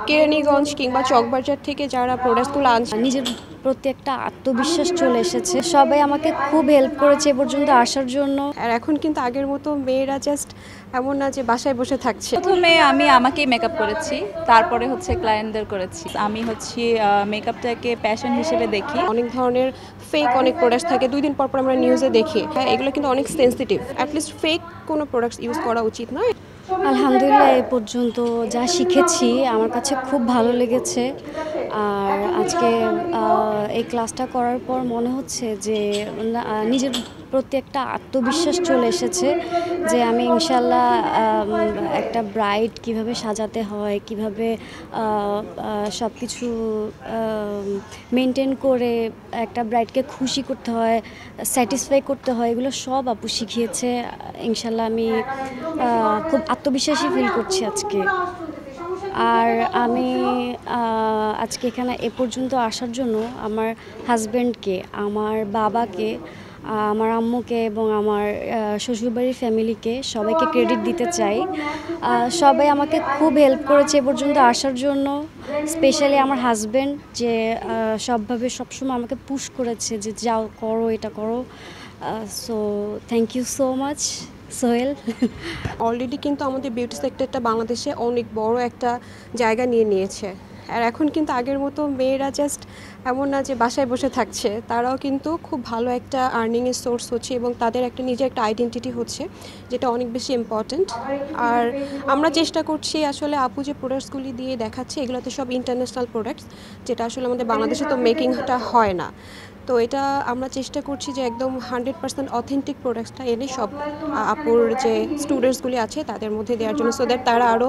কেরানীগঞ্জ কিংবা চকবাজার থেকে যারা প্রোডাক্টসগুলো আনছে নিজের প্রতি একটা আত্মবিশ্বাস চলে এসেছে। সবাই আমাকে খুব হেল্প করেছে এ পর্যন্ত আসার জন্য। আর এখন কিন্তু আগের মতো মেয়েরা জাস্ট এমন না যে বাসায় বসে থাকছে। প্রথমে আমি আমাকেই মেকআপ করেছি, তারপরে হচ্ছে ক্লায়েন্টদের করেছি। আমি হচ্ছে মেকআপটাকে প্যাশন হিসেবে দেখি। অনেক ধরনের ফেক অনেক প্রোডাক্টস থাকে, 2 দিন পর পর আমরা নিউজে দেখি। হ্যাঁ, এগুলো কিন্তু অনেক সেন্সিটিভ। অ্যাটলিস্ট ফেক কোনো প্রোডাক্টস ইউজ করা উচিত নয়। আলহামদুলিল্লাহ এ পর্যন্ত যা শিখেছি আমার কাছে খুব ভালো লেগেছে। আর আজকে এই ক্লাসটা করার পর মনে হচ্ছে যে নিজের প্রতি একটা আত্মবিশ্বাস চলে এসেছে যে আমি ইনশাল্লাহ একটা ব্রাইড কিভাবে সাজাতে হয়, কিভাবে সব কিছু মেনটেন করে একটা ব্রাইডকে খুশি করতে হয়, স্যাটিসফাই করতে হয়, এগুলো সব আপু শিখিয়েছে। ইনশাল্লাহ আমি খুব আত্মবিশ্বাসী ফিল করছি আজকে। আর আমি আজকে এখানে এ পর্যন্ত আসার জন্য আমার হাজব্যান্ডকে, আমার বাবাকে, আমার আম্মুকে এবং আমার শ্বশুরবাড়ির ফ্যামিলিকে সবাইকে ক্রেডিট দিতে চাই। সবাই আমাকে খুব হেল্প করেছে এ পর্যন্ত আসার জন্য। স্পেশালি আমার হাজব্যান্ড যে সবভাবে সবসময় আমাকে পুশ করেছে যে যাও করো, এটা করো। So thank you so much Sohel. Already কিন্তু আমাদের বিউটি সেক্টরটা বাংলাদেশে অনেক বড় একটা জায়গা নিয়ে নিয়েছে। আর এখন কিন্তু আগের মতো মেয়েরা জাস্ট এমন না যে বাসায় বসে থাকছে, তারাও কিন্তু খুব ভালো একটা আর্নিংয়ের সোর্স হচ্ছে এবং তাদের একটা নিজের একটা আইডেন্টিটি হচ্ছে, যেটা অনেক বেশি ইম্পর্ট্যান্ট। আর আমরা চেষ্টা করছি আসলে আপু যে প্রোডাক্টসগুলি দিয়ে দেখাচ্ছে এগুলো তো সব ইন্টারন্যাশনাল প্রোডাক্টস, যেটা আসলে আমাদের বাংলাদেশে তো মেকিংটা হয় না। তো এটা আমরা চেষ্টা করছি যে একদম 100% অথেন্টিক প্রোডাক্টসটা এনে সব আপুর যে স্টুডেন্টসগুলি আছে তাদের মধ্যে দেওয়ার জন্য, সো দ্যাট তারা আরও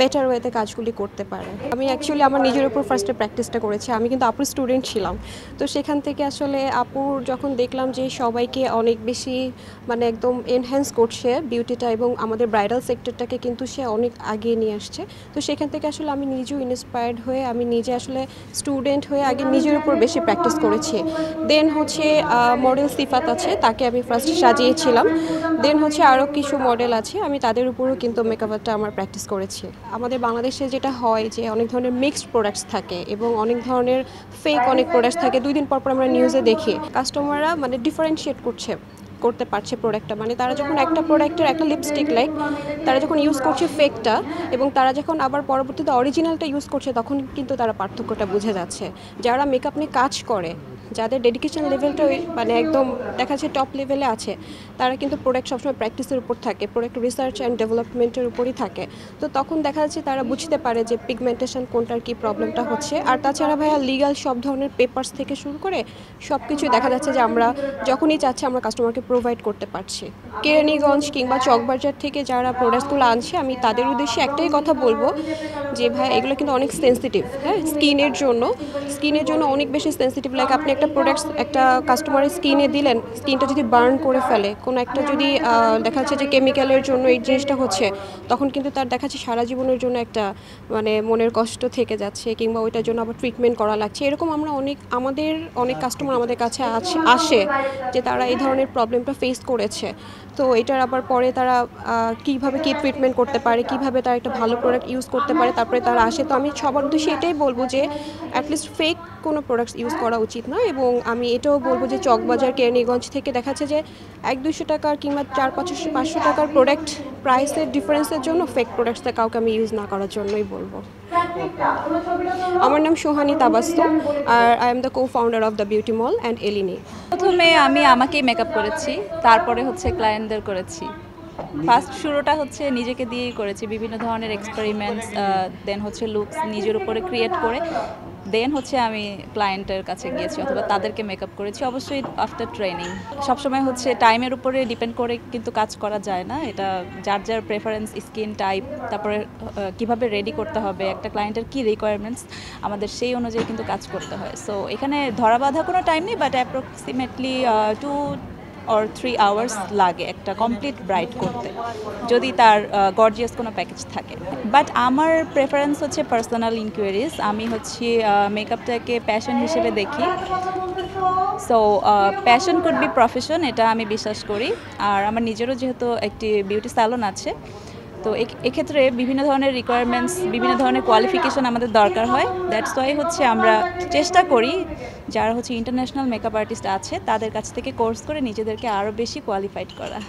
বেটার ওয়েতে কাজগুলি করতে পারে। আমি অ্যাকচুয়ালি আমার নিজের উপর ফার্স্টে প্র্যাকটিসটা করেছি। আমি কিন্তু আপুর স্টুডেন্ট ছিলাম, তো সেখান থেকে আসলে আপুর যখন দেখলাম যে সবাইকে অনেক বেশি মানে একদম এনহ্যান্স করছে বিউটিটা এবং আমাদের ব্রাইডাল সেক্টরটাকে কিন্তু সে অনেক আগিয়ে নিয়ে আসছে, তো সেখান থেকে আসলে আমি নিজেও ইন্সপায়ার্ড হয়ে আমি নিজে আসলে স্টুডেন্ট হয়ে আগে নিজের উপর বেশি প্র্যাকটিস করেছি। দেন হচ্ছে মডেল সিফাত আছে, তাকে আমি ফার্স্ট সাজিয়েছিলাম। দেন হচ্ছে আরও কিছু মডেল আছে, আমি তাদের উপরও কিন্তু মেকআপটা আমার প্র্যাকটিস করেছি। আমাদের বাংলাদেশে যেটা হয় যে অনেক ধরনের মিক্সড প্রোডাক্টস থাকে এবং অনেক ধরনের ফেক অনেক প্রোডাক্টস থাকে, 2 দিন পর পর আমরা নিউজে দেখি। কাস্টমাররা মানে ডিফারেন্সিয়েট করতে পারছে প্রোডাক্টটা, মানে তারা যখন একটা প্রোডাক্টের একটা লিপস্টিক লাইক তারা যখন ইউজ করছে ফেকটা এবং তারা যখন আবার পরবর্তীতে অরিজিনালটা ইউজ করছে তখন কিন্তু তারা পার্থক্যটা বুঝে যাচ্ছে। যারা মেকআপ নিয়ে কাজ করে, যাদের ডেডিকেশন লেভেলটা মানে একদম দেখা যাচ্ছে টপ লেভেলে আছে, তারা কিন্তু প্রোডাক্ট সবসময় প্র্যাকটিসের উপর থাকে, প্রোডাক্ট রিসার্চ অ্যান্ড ডেভেলপমেন্টের উপরই থাকে। তো তখন দেখা যাচ্ছে তারা বুঝতে পারে যে পিগমেন্টেশন কোনটার কী প্রবলেমটা হচ্ছে। আর তাছাড়া ভাইয়া লিগাল সব ধরনের পেপারস থেকে শুরু করে সব কিছুই দেখা যাচ্ছে যে আমরা যখনই চাচ্ছি আমরা কাস্টমারকে প্রোভাইড করতে পারছি। কেরানীগঞ্জ কিংবা চকবাজার থেকে যারা প্রোডাক্টসগুলো আনছে আমি তাদের উদ্দেশ্যে একটাই কথা বলবো যে ভাই এগুলো কিন্তু অনেক সেন্সিটিভ। হ্যাঁ, স্কিনের জন্য অনেক বেশি সেন্সিটিভ। লাইক আপনি একটা প্রোডাক্টস একটা কাস্টমারের স্কিনে দিলেন, স্কিনটা যদি বার্ন করে ফেলে, কোনো একটা যদি দেখা যাচ্ছে যে কেমিক্যালের জন্য এই জিনিসটা হচ্ছে, তখন কিন্তু তার দেখা যাচ্ছে সারা জীবনের জন্য একটা মানে মনের কষ্ট থেকে যাচ্ছে কিংবা ওইটার জন্য আবার ট্রিটমেন্ট করা লাগছে। এরকম আমরা আমাদের অনেক কাস্টমার আমাদের কাছে আসে যে তারা এই ধরনের প্রবলেমটা ফেস করেছে। তো এটার আবার পরে তারা কীভাবে কী ট্রিটমেন্ট করতে পারে, কীভাবে তারা একটা ভালো প্রোডাক্ট ইউজ করতে পারে, তারপরে তারা আসে। তো আমি সবার উদ্দেশ্যে এটাই বলবো যে অ্যাটলিস্ট ফেক কোনো প্রোডাক্টস ইউজ করা উচিত নয়। এবং আমি এটাও বলবো যে চকবাজার কেরানীগঞ্জ থেকে দেখাচ্ছে যে 100-200 টাকার কিংবা 400-500 টাকার প্রোডাক্ট প্রাইসের ডিফারেন্সের জন্য ফেক প্রোডাক্টসটা কাউকে আমি ইউজ না করার জন্যই বলবো। আমার নাম সোহানী তাবাসসুম, আর I am the co-founder of the Beauty Mall and এলিনি। প্রথমে আমি আমাকেই মেকআপ করেছি, তারপরে হচ্ছে ক্লায়েন্টদের করেছি। ফার্স্ট শুরুটা হচ্ছে নিজেকে দিয়েই করেছি, বিভিন্ন ধরনের এক্সপেরিমেন্টস, দেন হচ্ছে লুকস নিজের উপরে ক্রিয়েট করে দেন হচ্ছে আমি ক্লায়েন্টের কাছে গিয়েছি অথবা তাদেরকে মেকআপ করেছি, অবশ্যই আফটার ট্রেনিং। সবসময় হচ্ছে টাইমের উপরে ডিপেন্ড করে কিন্তু কাজ করা যায় না, এটা যার যার প্রেফারেন্স, স্কিন টাইপ, তারপরে কিভাবে রেডি করতে হবে, একটা ক্লায়েন্টের কী রিকোয়ারমেন্টস, আমাদের সেই অনুযায়ী কিন্তু কাজ করতে হয়। সো এখানে ধরা বাঁধা কোনো টাইম নেই, বাট অ্যাপ্রক্সিমেটলি 2 or 3 hours লাগে একটা কমপ্লিট ব্রাইড করতে, যদি তার গর্জিয়াস কোনো প্যাকেজ থাকে। বাট আমার প্রেফারেন্স হচ্ছে পার্সোনাল ইনকোয়ারিজ। আমি হচ্ছে মেকআপটাকে প্যাশন হিসেবে দেখি। So passion could be profession, এটা আমি বিশ্বাস করি। আর আমার নিজেরও যেহেতু একটি বিউটি স্যালন আছে, তো এক্ষেত্রে বিভিন্ন ধরনের রিকোয়ারমেন্টস, বিভিন্ন ধরনের কোয়ালিফিকেশন আমাদের দরকার হয়। দ্যাটস ওয়াই হচ্ছে আমরা চেষ্টা করি যারা হচ্ছে ইন্টারন্যাশনাল মেকআপ আর্টিস্ট আছে তাদের কাছ থেকে কোর্স করে নিজেদেরকে আরও বেশি কোয়ালিফাইড করা।